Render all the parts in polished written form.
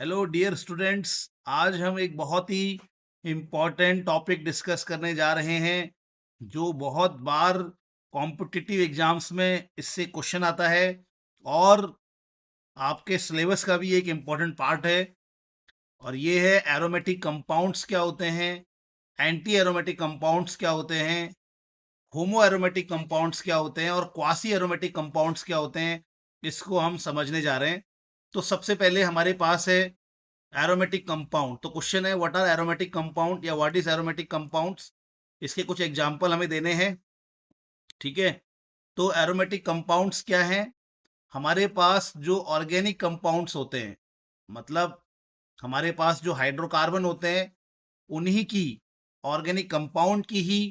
Hello dear students. आज हम एक बहुत ही इम्पोर्टेंट टॉपिक डिस्कस करने जा रहे हैं जो बहुत बार कॉम्पिटिटिव एग्जाम्स में इससे क्वेश्चन आता है और आपके सिलेबस का भी एक इम्पोर्टेंट पार्ट है। और ये है एरोमेटिक कंपाउंड्स क्या होते हैं, एंटी एरोमेटिक कंपाउंड्स क्या होते हैं, होमो एरोमेटिक कंपाउंड्स क्या होते हैं और क्वासी एरोमेटिक कंपाउंड्स क्या होते हैं। इसको हम समझने जा रहे हैं। तो सबसे पहले हमारे पास है एरोमेटिक कंपाउंड। तो क्वेश्चन है व्हाट आर एरोमेटिक कंपाउंड या व्हाट इज एरोमेटिक कंपाउंड्स। इसके कुछ एग्जांपल हमें देने हैं। ठीक है, तो एरोमेटिक कंपाउंड्स क्या हैं? हमारे पास जो ऑर्गेनिक कंपाउंड्स होते हैं, मतलब हमारे पास जो हाइड्रोकार्बन होते हैं, उन्हीं की ऑर्गेनिक कंपाउंड की ही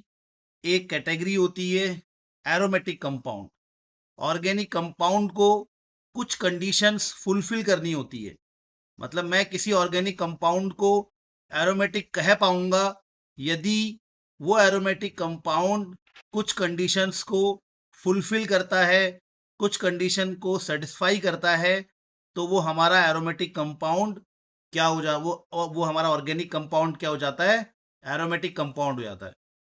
एक कैटेगरी होती है एरोमेटिक कंपाउंड। ऑर्गेनिक कंपाउंड को कुछ कंडीशंस फुलफिल करनी होती है। मतलब मैं किसी ऑर्गेनिक कंपाउंड को एरोमेटिक कह पाऊंगा यदि वो एरोमेटिक कंपाउंड कुछ कंडीशंस को फुलफिल करता है, कुछ कंडीशन को सेटिस्फाई करता है, तो वो हमारा एरोमेटिक कंपाउंड क्या हो जा वो हमारा ऑर्गेनिक कंपाउंड क्या हो जाता है? एरोमेटिक कंपाउंड हो जाता है।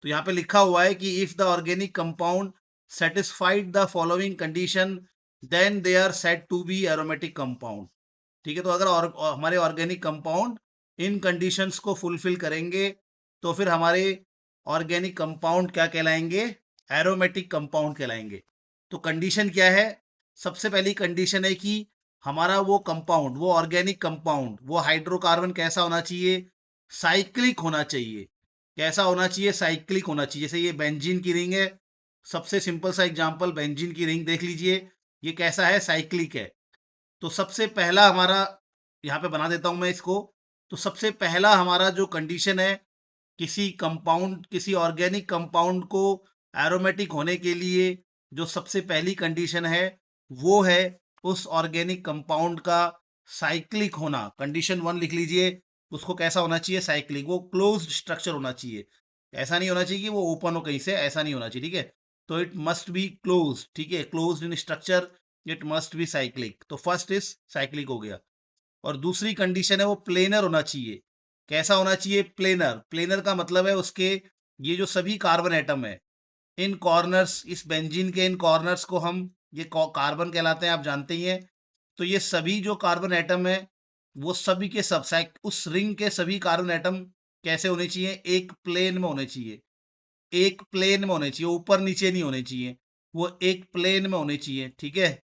तो यहाँ पे लिखा हुआ है कि if the organic compound satisfied the following condition then they are said to be aromatic compound. ठीक है, तो अगर हमारे ऑर्गेनिक कंपाउंड इन कंडीशंस को फुलफिल करेंगे तो फिर हमारे ऑर्गेनिक कंपाउंड क्या कहलाएंगे? एरोमेटिक कंपाउंड कहलाएंगे। तो कंडीशन क्या है? सबसे पहली कंडीशन है कि हमारा वो कंपाउंड, वो ऑर्गेनिक कंपाउंड, वो हाइड्रोकार्बन कैसा होना चाहिए? साइक्लिक होना चाहिए। कैसा होना चाहिए? साइक्लिक होना चाहिए। जैसे ये बेंजीन की रिंग है, सबसे सिंपल सा एग्जांपल, बेंजीन की रिंग देख लीजिए। ये कैसा है? साइक्लिक है। तो सबसे पहला हमारा, यहाँ पे बना देता हूं मैं इसको। तो सबसे पहला हमारा जो कंडीशन है किसी कंपाउंड, किसी ऑर्गेनिक कंपाउंड को एरोमेटिक होने के लिए, जो सबसे पहली कंडीशन है वो है उस ऑर्गेनिक कंपाउंड का साइक्लिक होना। कंडीशन वन लिख लीजिए। उसको कैसा होना चाहिए? साइक्लिक। वो क्लोज्ड स्ट्रक्चर होना चाहिए। ऐसा नहीं होना चाहिए कि वो ओपन हो कहीं से, ऐसा नहीं होना चाहिए। ठीक है, तो इट मस्ट बी क्लोज। ठीक है, closed in structure, it must be cyclic. तो फर्स्ट इज साइक्लिक हो गया। और दूसरी कंडीशन है वो प्लेनर होना चाहिए। कैसा होना चाहिए? प्लेनर। प्लेनर का मतलब है उसके ये जो सभी कार्बन एटम है, इन कॉर्नर्स, इस बेंजीन के इन कॉर्नर्स को हम, ये कार्बन कहलाते हैं, आप जानते ही हैं। तो ये सभी जो कार्बन एटम है वो सभी के सब उस रिंग के सभी कार्बन एटम कैसे होने चाहिए? एक प्लेन में होने चाहिए। एक प्लेन में होने चाहिए, ऊपर नीचे नहीं होने चाहिए। वो एक प्लेन में होने चाहिए। ठीक है,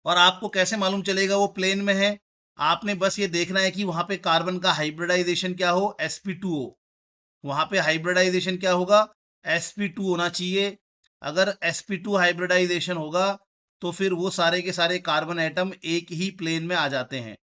और आपको कैसे मालूम चलेगा वो प्लेन में है? आपने बस ये देखना है कि वहां पे कार्बन का हाइब्रिडाइजेशन क्या हो? sp2 हो। वहां पे हाइब्रिडाइजेशन क्या होगा? sp2 होना चाहिए। अगर sp2 हाइब्रिडाइजेशन होगा तो फिर वो सारे के सारे कार्बन एटम एक ही प्लेन में आ जाते हैं।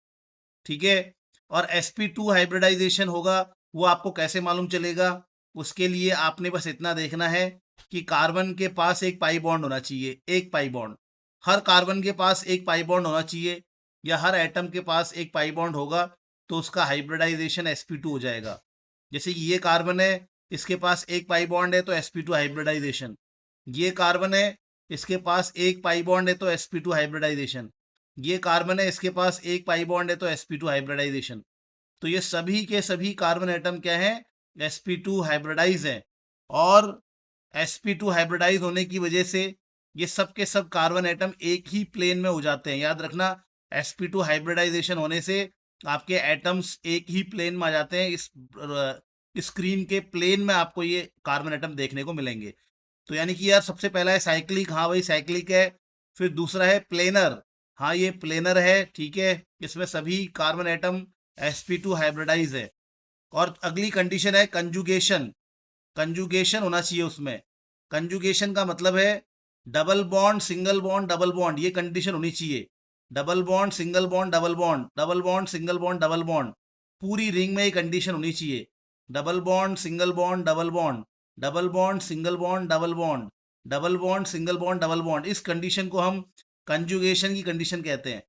ठीक है, और sp2 हाइब्रिडाइजेशन होगा, वो आपको कैसे मालूम चलेगा? उसके लिए आपने बस इतना देखना है कि कार्बन के पास एक पाई बॉन्ड होना चाहिए। एक पाई बॉन्ड, हर कार्बन के पास एक पाई बॉन्ड होना चाहिए, या हर एटम के पास एक पाई बॉन्ड होगा, तो उसका हाइब्रिडाइजेशन sp2 हो जाएगा। जैसे कि ये कार्बन है, इसके पास एक पाई बॉन्ड है तो sp2 हाइब्रिडाइजेशन। ये कार्बन है, इसके पास एक पाई बॉन्ड है तो sp2 हाइब्रिडाइजेशन। ये कार्बन है, इसके पास एक पाई बॉन्ड है तो sp2 हाइब्रिडाइजेशन। तो ये सभी के सभी कार्बन एटम क्या है? sp2 हाइब्रिडाइज है। और sp2 हाइब्रिडाइज होने की वजह से ये सब के सब कार्बन एटम एक ही प्लेन में हो जाते हैं। याद रखना, sp2 हाइब्रिडाइजेशन होने से आपके एटम्स एक ही प्लेन में आ जाते हैं। इस स्क्रीन के प्लेन में आपको ये कार्बन एटम देखने को मिलेंगे। तो यानी कि यार सबसे पहला है साइक्लिक, हाँ भाई साइक्लिक है। फिर दूसरा है प्लेनर, हाँ ये प्लेनर है। ठीक है, इसमें सभी कार्बन एटम sp2 हाइब्रिडाइज है। और अगली कंडीशन है कंजुगेशन। कंजुगेशन होना चाहिए उसमें। कंजुगेशन का मतलब है double bond, single bond, double bond, ये कंडीशन होनी चाहिए। Double bond, single bond, double bond, double bond, single bond, double bond, पूरी रिंग में ये कंडीशन होनी चाहिए। Double bond, single bond, double bond, double bond, single bond, double bond, double bond, single bond, double bond. इस condition को हम conjugation की condition कहते हैं।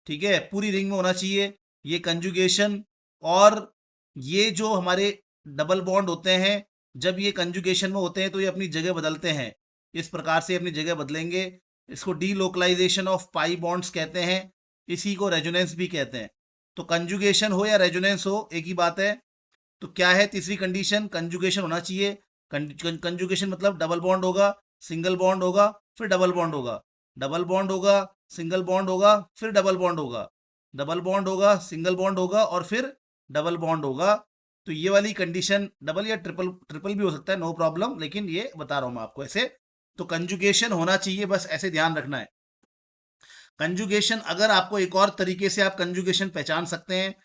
ठीक है, पूरी रिंग में होना चाहिए ये कंजुगेशन। और ये जो हमारे डबल बॉन्ड होते हैं, जब ये कंजुगेशन में होते हैं तो ये अपनी जगह बदलते हैं। इस प्रकार से अपनी जगह बदलेंगे। इसको डीलोकलाइजेशन ऑफ पाई बॉन्ड्स कहते हैं। इसी को रेजोनेंस भी कहते हैं। तो कंजुगेशन हो या रेजोनेंस हो एक ही बात है। तो क्या है तीसरी कंडीशन, कंजुगेशन होना चाहिए। कंजुगेशन मतलब डबल बॉन्ड होगा, सिंगल बॉन्ड होगा, फिर डबल बॉन्ड होगा, डबल बॉन्ड होगा, सिंगल बॉन्ड होगा, फिर डबल बॉन्ड होगा, डबल बॉन्ड होगा, सिंगल बॉन्ड होगा और फिर डबल बॉन्ड होगा। तो ये वाली कंडीशन डबल या ट्रिपल ट्रिपल भी हो सकता है, नो प्रॉब्लम, लेकिन ये बता रहा हूं मैं आपको ऐसे। तो कंजुगेशन होना चाहिए, बस ऐसे ध्यान रखना है। कंजुगेशन, अगर आपको एक और तरीके से आप कंजुगेशन पहचान सकते हैं,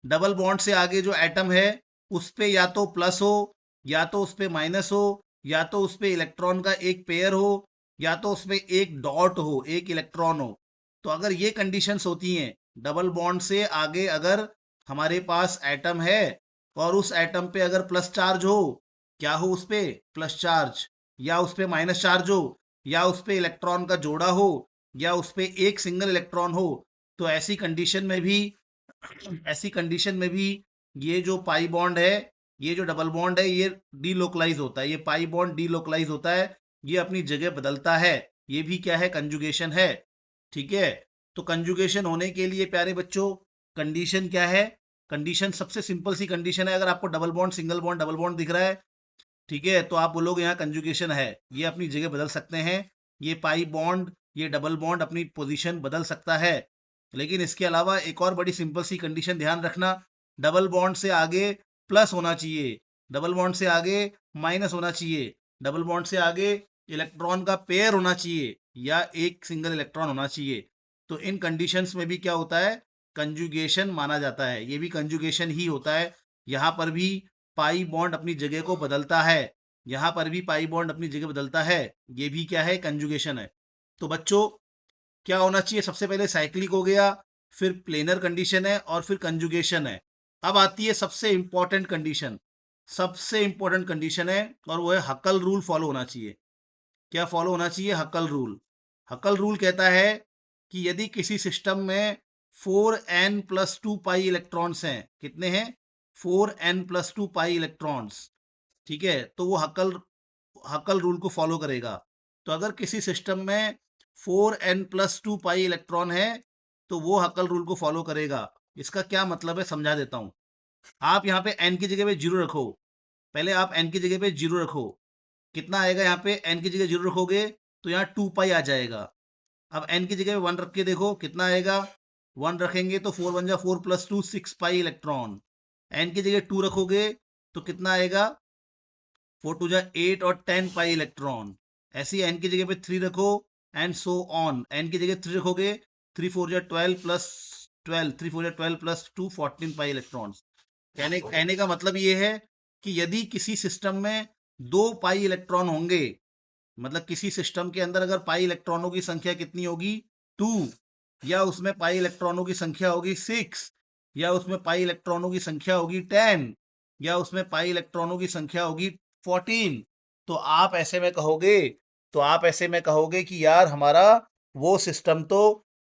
डबल बॉन्ड से आगे जो एटम है उस पे या तो प्लस हो, या तो उस पे माइनस हो, या तो उस पे इलेक्ट्रॉन का एक पेयर हो, या तो उस पे एक डॉट हो, एक इलेक्ट्रॉन हो। तो अगर ये कंडीशंस होती हैं, डबल बॉन्ड से आगे अगर हमारे पास एटम है और उस एटम पे अगर प्लस चार्ज हो, क्या हो उस पे प्लस चार्ज, या उस पे माइनस चार्ज हो, या उस पे इलेक्ट्रॉन का जोड़ा हो, या उस पे एक सिंगल इलेक्ट्रॉन हो, तो ऐसी कंडीशन में भी ये जो पाई बॉन्ड है, ये जो डबल बॉन्ड है, ये डीलोकलाइज होता है, ये पाई बॉन्ड डीलोकलाइज होता है, ये अपनी जगह बदलता है। ये भी क्या है, कंजुगेशन है। ठीक है। तो कंजुगेशन होने के लिए प्यारे बच्चों, कंडीशन क्या है, कंडीशन सबसे सिंपल सी कंडीशन है। अगर आपको double bond, single bond, double bond दिख रहा है, ठीक है, तो आप बोलोगे यहाँ कंजुगेशन है। ये अपनी जगह बदल सकते हैं, ये पाई बॉन्ड, ये डबल बॉन्ड अपनी पोजीशन बदल सकता है। लेकिन इसके अलावा एक और बड़ी सिंपल सी कंडीशन ध्यान रखना, डबल बॉन्ड से आगे प्लस होना चाहिए, डबल बॉन्ड से आगे माइनस होना चाहिए, डबल बॉन्ड से आगे इलेक्ट्रॉन का पेयर होना चाहिए, या एक सिंगल इलेक्ट्रॉन होना चाहिए। तो इन कंडीशंस में भी क्या होता है, कंजुगेशन माना जाता है। ये भी कंजुगेशन ही होता है। यहाँ पर भी पाई बॉन्ड अपनी जगह को बदलता है, यहाँ पर भी पाई बॉन्ड अपनी जगह बदलता है। ये भी क्या है, कंजुगेशन है। तो बच्चों, क्या होना चाहिए, सबसे पहले साइक्लिक हो गया, फिर प्लेनर कंडीशन है, और फिर कंजुगेशन है। अब आती है सबसे इंपॉर्टेंट कंडीशन, सबसे इंपॉर्टेंट कंडीशन है, और वो है हकल रूल फॉलो होना चाहिए। क्या फॉलो होना चाहिए, हकल रूल। हकल रूल कहता है कि यदि किसी सिस्टम में 4n+2 पाई इलेक्ट्रॉन्स हैं, कितने हैं, 4n+2 पाई इलेक्ट्रॉन्स, ठीक है, तो वो हकल हकल रूल को फॉलो करेगा। तो अगर किसी सिस्टम में 4n+2 पाई इलेक्ट्रॉन है, तो वो हकल रूल को फॉलो करेगा। इसका क्या मतलब है, समझा देता हूं। आप यहाँ पे n की जगह पे जीरो रखो, पहले आप n की जगह पे जीरो रखो, कितना आएगा, यहाँ पे n की जगह जीरो रखोगे तो यहाँ 2 पाई आ जाएगा। अब n की जगह पे 1 रख के देखो कितना आएगा, 1 रखेंगे तो 4 1 जा 4 + 2 6 पाई इलेक्ट्रॉन। n की जगह 2 रखोगे तो कितना आएगा, 4 2 जा 8 और 10 पाई इलेक्ट्रॉन। ऐसे ही एन की जगह पे 3 रखो, एंड सो ऑन। एन की जगह 3 रखोगे, 3 4 जा 12 + 12, 3 4 जा 12 + 2 14 पाई इलेक्ट्रॉन। कहने का मतलब ये है कि यदि किसी सिस्टम में 2 पाई इलेक्ट्रॉन होंगे, मतलब किसी सिस्टम के अंदर अगर पाई इलेक्ट्रॉनों की संख्या कितनी होगी, 2, या उसमें पाई इलेक्ट्रॉनों की संख्या होगी 6, या उसमें पाई इलेक्ट्रॉनों की संख्या होगी 10, या उसमें पाई इलेक्ट्रॉनों की संख्या होगी 14, तो आप ऐसे में कहोगे कि यार हमारा वो सिस्टम तो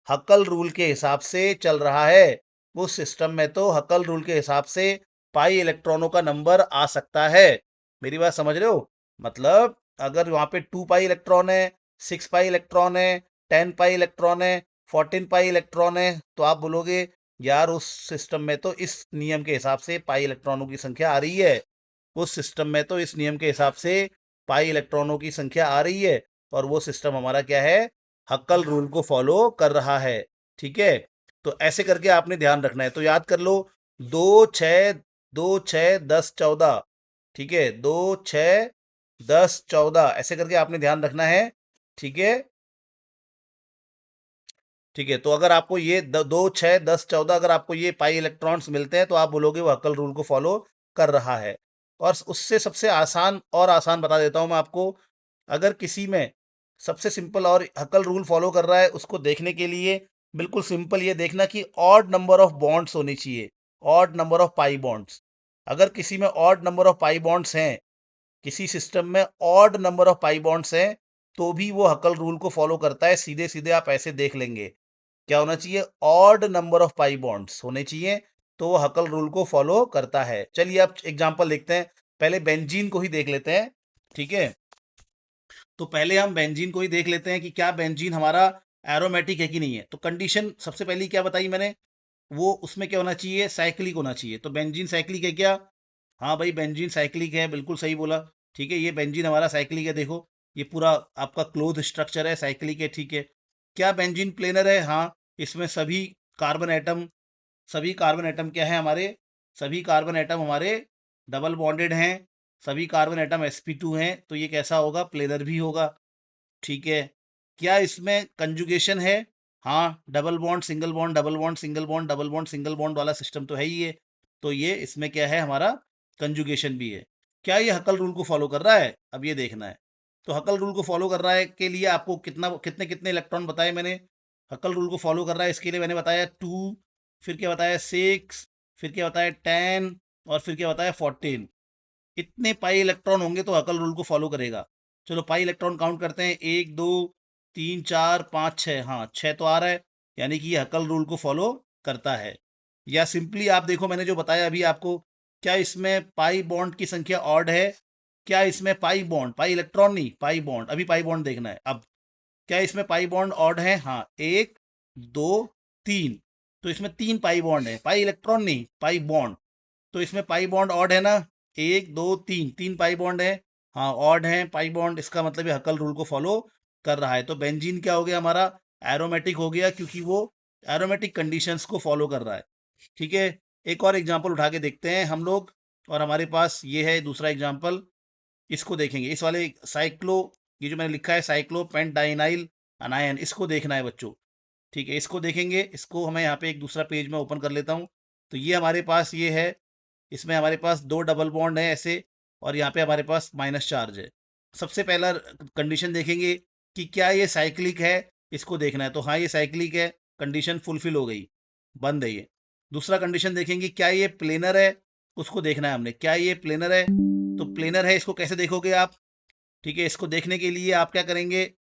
हकल रूल के हिसाब से चल रहा है, उस सिस्टम में तो हकल रूल के हिसाब से पाई इलेक्ट्रॉनों का नंबर आ सकता है। मेरी बात समझ रहे हो, मतलब अगर वहां पे 2 पाई इलेक्ट्रॉन है, 6 पाई इलेक्ट्रॉन है, 10 पाई इलेक्ट्रॉन है, 14 पाई इलेक्ट्रॉन है, तो आप बोलोगे यार उस सिस्टम में तो इस नियम के हिसाब से पाई इलेक्ट्रॉनों की संख्या आ रही है, उस सिस्टम में तो इस नियम के हिसाब से पाई इलेक्ट्रॉनों की संख्या आ रही है, और वो सिस्टम हमारा क्या है, हक्कल रूल को फॉलो कर रहा है। ठीक है। तो ऐसे करके आपने ध्यान रखना है, तो याद कर लो, 2 6 2 6 10 14, ठीक है, 2 6 10 14 ऐसे करके आपने ध्यान रखना है। ठीक है। ठीक है, तो अगर आपको ये 2 6 10 14 अगर आपको ये पाई इलेक्ट्रॉन्स मिलते हैं, तो आप बोलोगे वो हक्कल रूल को फॉलो कर रहा है। और उससे सबसे आसान और आसान बता देता हूं मैं आपको, अगर किसी में सबसे सिंपल और हक्कल रूल फॉलो कर रहा है, उसको देखने के लिए बिल्कुल सिंपल ये देखना कि ऑड नंबर ऑफ बॉन्ड्स होनी चाहिए, odd number of pi bonds. अगर किसी में odd number of pi bonds हैं, किसी सिस्टम में odd number of pi bonds हैं, तो भी वो हक्कल रूल को फॉलो करता है। सीधे सीधे आप ऐसे देख लेंगे, क्या होना चाहिए, odd number of pi bonds होने चाहिए, तो वो हकल रूल को फॉलो करता है। चलिए आप एग्जांपल देखते हैं, पहले बेंजीन को ही देख लेते हैं। ठीक है, तो पहले हम बेंजीन को ही देख लेते हैं कि क्या बेंजीन हमारा एरोमेटिक है कि नहीं है। तो कंडीशन सबसे पहली क्या बताई मैंने, वो उसमें क्या होना चाहिए, साइक्लिक होना चाहिए। तो बेंजीन साइक्लिक है क्या? हाँ भाई, बेंजीन साइक्लिक है, बिल्कुल सही बोला। ठीक है, ये बेंजीन हमारा साइक्लिक है। देखो, ये पूरा आपका क्लोज स्ट्रक्चर है, साइक्लिक है। ठीक है, क्या बेंजीन प्लेनर है? हाँ, इसमें कार्बन एटम सभी कार्बन एटम क्या है हमारे, सभी कार्बन एटम हमारे डबल बॉन्डेड हैं, सभी कार्बन एटम sp2 हैं, तो ये कैसा होगा, प्लेनर भी होगा। ठीक है, क्या इसमें कंजुगेशन है? हाँ, double bond single bond, double bond single bond, double bond single bond वाला सिस्टम तो है ही ये। तो ये इसमें क्या है, हमारा कंजुगेशन भी है। क्या ये हकल रूल को फॉलो कर रहा है? अब ये देखना है। तो हकल रूल को फॉलो कर रहा है के लिए आपको कितने कितने इलेक्ट्रॉन बताए मैंने? हकल रूल को फॉलो कर रहा है इसके लिए मैंने बताया 2, फिर क्या बताया 6, फिर क्या बताया 10, और फिर क्या बताया 14। इतने पाई इलेक्ट्रॉन होंगे तो हकल रूल को फॉलो करेगा। चलो पाई इलेक्ट्रॉन काउंट करते हैं, 1 2 3 4 5 6। हाँ, 6 तो आ रहा है, यानी कि ये हकल रूल को फॉलो करता है। या सिंपली आप देखो, मैंने जो बताया अभी आपको, क्या इसमें पाई बॉन्ड की संख्या ऑड है? क्या इसमें पाई बॉन्ड, पाई इलेक्ट्रॉन नहीं, पाई बॉन्ड, अभी पाई बॉन्ड देखना है। अब क्या इसमें पाई बॉन्ड ऑड है? हाँ, 1 2 3। तो इसमें 3 पाई बॉन्ड है, पाई इलेक्ट्रॉन नहीं, पाई बॉन्ड। तो इसमें पाई बॉन्ड ऑड है ना, 1 2 3, 3 पाई बॉन्ड है। हाँ, ऑड है पाई बॉन्ड, इसका मतलब ये हकल रूल को फॉलो कर रहा है। तो बेंजीन क्या हो गया हमारा, एरोमेटिक हो गया, क्योंकि वो एरोमेटिक कंडीशंस को फॉलो कर रहा है। ठीक है, एक और एग्जांपल उठा के देखते हैं हम लोग, और हमारे पास ये है दूसरा एग्जांपल। इसको देखेंगे, इस वाले साइक्लो, ये जो मैंने लिखा है साइक्लो पेंटाइनाइल अनायन, इसको देखना है बच्चों। ठीक है, इसको देखेंगे। इसको हमें यहाँ पे एक दूसरा पेज में ओपन कर लेता हूँ। तो ये हमारे पास ये है, इसमें हमारे पास 2 डबल बॉन्ड है ऐसे, और यहाँ पे हमारे पास माइनस चार्ज है। सबसे पहला कंडीशन देखेंगे कि क्या ये साइक्लिक है, इसको देखना है। तो हाँ, ये साइक्लिक है, कंडीशन फुलफिल हो गई, बंद है ये। दूसरा कंडीशन देखेंगे, क्या ये प्लेनर है, उसको देखना है हमने, क्या ये प्लेनर है। तो प्लेनर है, इसको कैसे देखोगे आप? ठीक है, इसको देखने के लिए आप क्या करेंगे,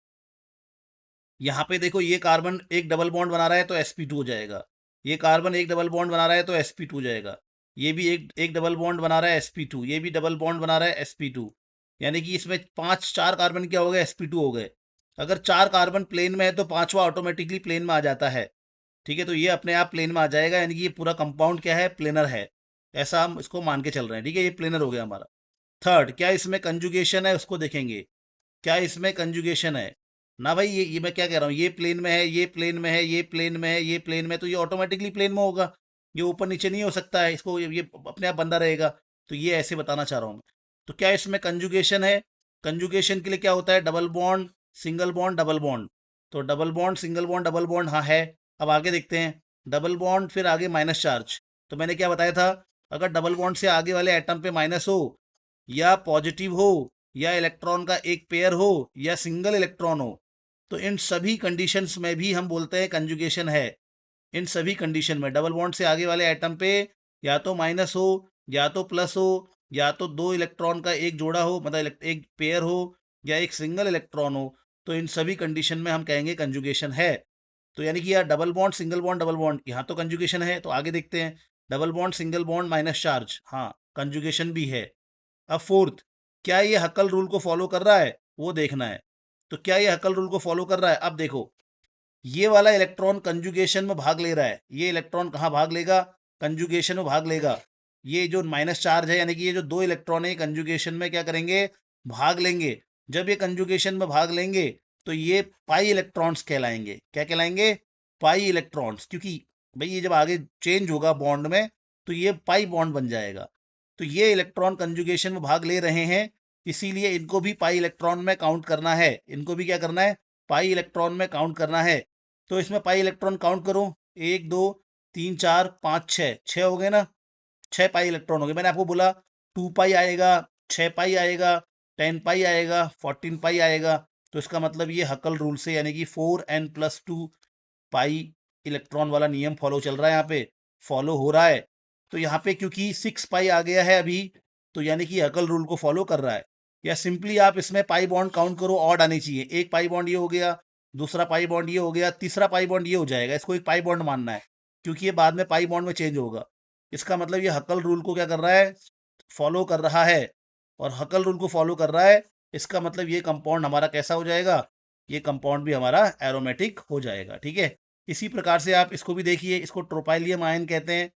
यहाँ पे देखो, ये कार्बन एक डबल बॉन्ड बना रहा है तो sp2 हो जाएगा। ये कार्बन एक डबल बॉन्ड बना रहा है तो sp2 हो जाएगा। ये भी एक एक डबल बॉन्ड बना रहा है sp2, ये भी डबल बॉन्ड बना रहा है sp2। यानी कि इसमें चार कार्बन क्या हो गए, sp2 हो गए। अगर चार कार्बन प्लेन में है तो पांचवा ऑटोमेटिकली प्लेन में आ जाता है। ठीक है, तो ये अपने आप प्लेन में आ जाएगा, यानी कि ये पूरा कंपाउंड क्या है, प्लेनर है। ऐसा हम इसको मान के चल रहे हैं। ठीक है, ये प्लेनर हो गया हमारा। थर्ड, क्या इसमें कंजुगेशन है, उसको देखेंगे। क्या इसमें कंजुगेशन है? ना भाई, ये मैं क्या कह रहा हूँ, ये प्लेन में है, ये प्लेन में है, ये प्लेन में है, ये प्लेन में, तो ये ऑटोमेटिकली प्लेन में होगा। ये ऊपर नीचे नहीं हो सकता है, इसको ये अपने आप बंदा रहेगा। तो ये ऐसे बताना चाह रहा हूँ मैं। तो क्या इसमें कंजुगेशन है? कंजुगेशन के लिए क्या होता है, double bond single bond double bond. तो double bond single bond double bond, हाँ है। अब आगे देखते हैं, डबल बॉन्ड फिर आगे माइनस चार्ज। तो मैंने क्या बताया था, अगर डबल बॉन्ड से आगे वाले एटम पे माइनस हो, या पॉजिटिव हो, या इलेक्ट्रॉन का एक पेयर हो, या सिंगल इलेक्ट्रॉन हो, तो इन सभी कंडीशंस में भी हम बोलते हैं कंजुगेशन है। इन सभी कंडीशन में डबल बॉन्ड से आगे वाले एटम पे या तो माइनस हो, या तो प्लस हो, या तो दो इलेक्ट्रॉन का एक जोड़ा हो, मतलब एक पेयर हो, या एक सिंगल इलेक्ट्रॉन हो, तो इन सभी कंडीशन में हम कहेंगे कंजुगेशन है। तो यानी कि यार, double bond single bond double bond, यहाँ तो कंजुगेशन है। तो आगे देखते हैं, double bond single bond minus charge, हाँ कंजुगेशन भी है। अब फोर्थ, क्या ये हकल रूल को फॉलो कर रहा है, वो देखना है। तो क्या ये हकल रूल को फॉलो कर रहा है? अब देखो, ये वाला इलेक्ट्रॉन कंजुगेशन में भाग ले रहा है, ये इलेक्ट्रॉन कहाँ भाग लेगा, कंजुगेशन में भाग लेगा। ये जो माइनस चार्ज है, यानी कि ये जो दो इलेक्ट्रॉन है, कंजुगेशन में क्या करेंगे, भाग लेंगे। जब ये कंजुगेशन में भाग लेंगे, तो ये पाई इलेक्ट्रॉन्स कहलाएंगे। क्या कहलाएंगे, पाई इलेक्ट्रॉन्स, क्योंकि भाई ये जब आगे चेंज होगा बॉन्ड में, तो ये पाई बॉन्ड बन जाएगा। तो ये इलेक्ट्रॉन कंजुगेशन में भाग ले रहे हैं, इसीलिए इनको भी पाई इलेक्ट्रॉन में काउंट करना है। इनको भी क्या करना है, पाई इलेक्ट्रॉन में काउंट करना है। तो इसमें पाई इलेक्ट्रॉन काउंट करो, 1 2 3 4 5 6, 6 हो गए ना, 6 पाई इलेक्ट्रॉन हो गए। मैंने आपको बोला 2 पाई आएगा, 6 पाई आएगा, 10 पाई आएगा, 14 पाई आएगा। तो इसका मतलब ये हकल रूल से, यानी कि 4n+2 पाई इलेक्ट्रॉन वाला नियम फॉलो चल रहा है, यहाँ पे फॉलो हो रहा है। तो यहाँ पे क्योंकि 6 पाई आ गया है अभी, तो यानी कि हकल रूल को फॉलो कर रहा है। या सिंपली आप इसमें पाई बॉन्ड काउंट करो, ऑड आनी चाहिए। एक पाई बॉन्ड ये हो गया, दूसरा पाई बॉन्ड ये हो गया, तीसरा पाई बॉन्ड ये हो जाएगा। इसको एक पाई बॉन्ड मानना है, क्योंकि ये बाद में पाई बॉन्ड में चेंज होगा। इसका मतलब ये हकल रूल को क्या कर रहा है, फॉलो कर रहा है। और हकल रूल को फॉलो कर रहा है, इसका मतलब ये कंपाउंड हमारा कैसा हो जाएगा, ये कंपाउंड भी हमारा एरोमेटिक हो जाएगा। ठीक है, इसी प्रकार से आप इसको भी देखिए, इसको ट्रोपाइलियम आयन कहते हैं।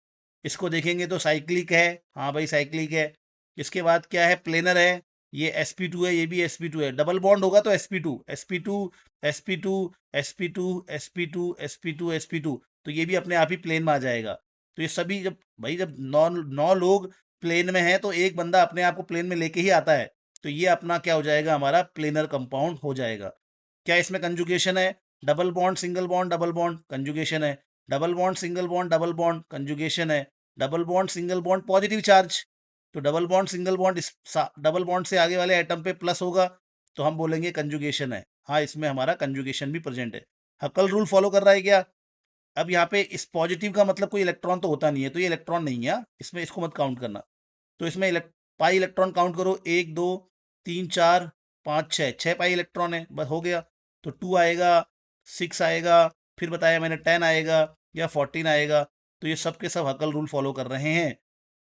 इसको देखेंगे तो साइक्लिक है, हाँ भाई साइक्लिक है। इसके बाद क्या है, प्लेनर है, ये sp2 है, ये भी sp2 है। डबल बॉन्ड होगा तो sp2 sp2 sp2 sp2 sp2 sp2 sp2, तो ये भी अपने आप ही प्लेन में आ जाएगा। तो ये सभी जब भाई जब नौ नौ लोग प्लेन में हैं तो एक बंदा अपने आप को प्लेन में लेके ही आता है, तो ये अपना क्या हो जाएगा, हमारा प्लेनर कंपाउंड हो जाएगा। क्या इसमें कंजुगेशन है, double bond single bond double bond conjugation है, double bond single bond double bond conjugation है, double bond single bond positive charge, तो डबल बॉन्ड सिंगल बॉन्ड इस डबल बॉन्ड से आगे वाले एटम पे प्लस होगा, तो हम बोलेंगे कंजुगेशन है। हाँ, इसमें हमारा कंजुगेशन भी प्रेजेंट है। हकल रूल फॉलो कर रहा है क्या? अब यहाँ पे इस पॉजिटिव का मतलब कोई इलेक्ट्रॉन तो होता नहीं है, तो ये इलेक्ट्रॉन नहीं है, इसमें इसको मत काउंट करना। तो इसमें पाई इलेक्ट्रॉन काउंट करो, 1 2 3 4 5 6, 6 पाई इलेक्ट्रॉन है, बस हो गया। तो 2 आएगा, 6 आएगा, फिर बताया मैंने 10 आएगा या 14 आएगा। तो ये सब के सब हकल रूल फॉलो कर रहे हैं,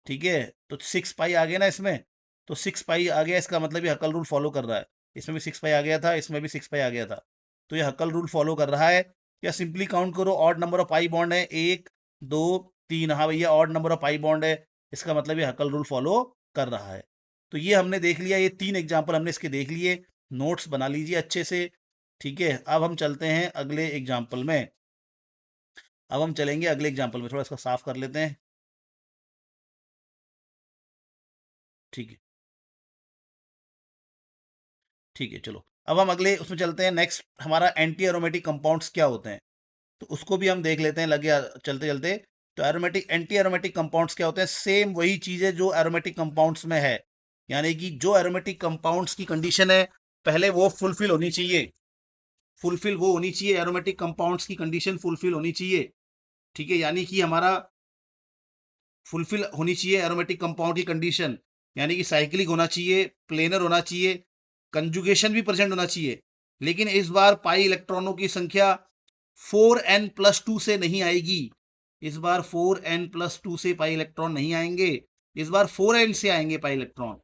ठीक है। तो 6 पाई आ गया ना इसमें, तो 6 पाई आ गया, इसका मतलब ये हकल रूल फॉलो कर रहा है। इसमें भी 6 पाई आ गया था, इसमें भी 6 पाई आ गया था, तो ये हकल रूल फॉलो कर रहा है। या सिंपली काउंट करो, odd number of pi bond है, 1 2 3, हाँ भैया odd number of pi bond है, इसका मतलब ये हकल रूल फॉलो कर रहा है। तो ये हमने देख लिया, ये 3 एग्जाम्पल हमने इसके देख लिए, नोट्स बना लीजिए अच्छे से, ठीक है। अब हम चलते हैं अगले एग्जाम्पल में, अब हम चलेंगे अगले एग्जाम्पल में, थोड़ा इसको साफ कर लेते हैं, ठीक है ठीक है। चलो अब हम अगले उसमें चलते हैं, नेक्स्ट हमारा एंटी एरोमेटिक कंपाउंड्स क्या होते हैं, तो उसको भी हम देख लेते हैं लगे चलते चलते। तो एरोमेटिक एंटी एरोमेटिक कंपाउंड्स क्या होते हैं, सेम वही चीज़ है जो एरोमेटिक कंपाउंड्स में है, यानी कि जो एरोमेटिक कंपाउंड्स की कंडीशन है पहले वो फुलफिल होनी चाहिए, फुलफिल वो होनी चाहिए, एरोमेटिक कंपाउंड्स की कंडीशन फुलफिल होनी चाहिए, ठीक है। यानी कि हमारा फुलफिल होनी चाहिए एरोमेटिक कंपाउंड की कंडीशन, यानी कि साइक्लिक होना चाहिए, प्लेनर होना चाहिए, कंजुगेशन भी प्रेजेंट होना चाहिए। लेकिन इस बार पाई इलेक्ट्रॉनों की संख्या 4n+2 से नहीं आएगी, इस बार 4n+2 से पाई इलेक्ट्रॉन नहीं आएंगे, इस बार 4n से आएंगे पाई इलेक्ट्रॉन।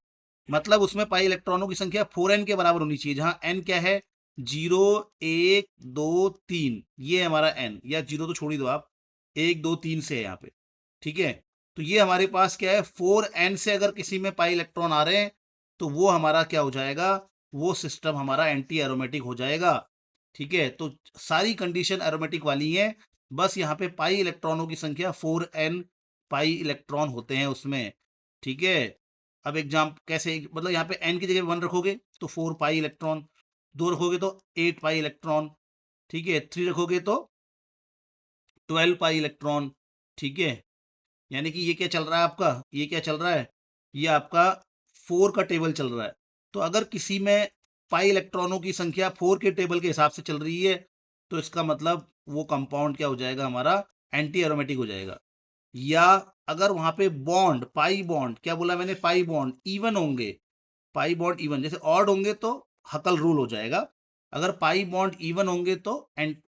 मतलब उसमें पाई इलेक्ट्रॉनों की संख्या 4n के बराबर होनी चाहिए, जहां n क्या है, 0 1 2 3, ये है हमारा n, या 0 तो छोड़ ही दो आप, 1 2 3 से है यहाँ पे, ठीक है। तो ये हमारे पास क्या है, 4n से अगर किसी में पाई इलेक्ट्रॉन आ रहे हैं तो वो हमारा क्या हो जाएगा, वो सिस्टम हमारा एंटी एरोमेटिक हो जाएगा, ठीक है। तो सारी कंडीशन एरोमेटिक वाली है, बस यहाँ पे पाई इलेक्ट्रॉनों की संख्या 4n पाई इलेक्ट्रॉन होते हैं उसमें, ठीक है। अब एग्जाम कैसे, मतलब यहाँ पे n की जगह 1 रखोगे तो 4 पाई इलेक्ट्रॉन, 2 रखोगे तो 8 पाई इलेक्ट्रॉन, ठीक है, 3 रखोगे तो 12 पाई इलेक्ट्रॉन, ठीक है। यानी कि ये क्या चल रहा है आपका, ये क्या चल रहा है, ये आपका 4 का टेबल चल रहा है। तो अगर किसी में पाई इलेक्ट्रॉनों की संख्या 4 के टेबल के हिसाब से चल रही है, तो इसका मतलब वो कंपाउंड क्या हो जाएगा, हमारा एंटी एरोमेटिक हो जाएगा। या अगर वहां पे बॉन्ड, पाई बॉन्ड, क्या बोला मैंने, पाई बॉन्ड इवन होंगे, पाई बॉन्ड इवन, जैसे ऑड होंगे तो हकल रूल हो जाएगा, अगर पाई बॉन्ड इवन होंगे तो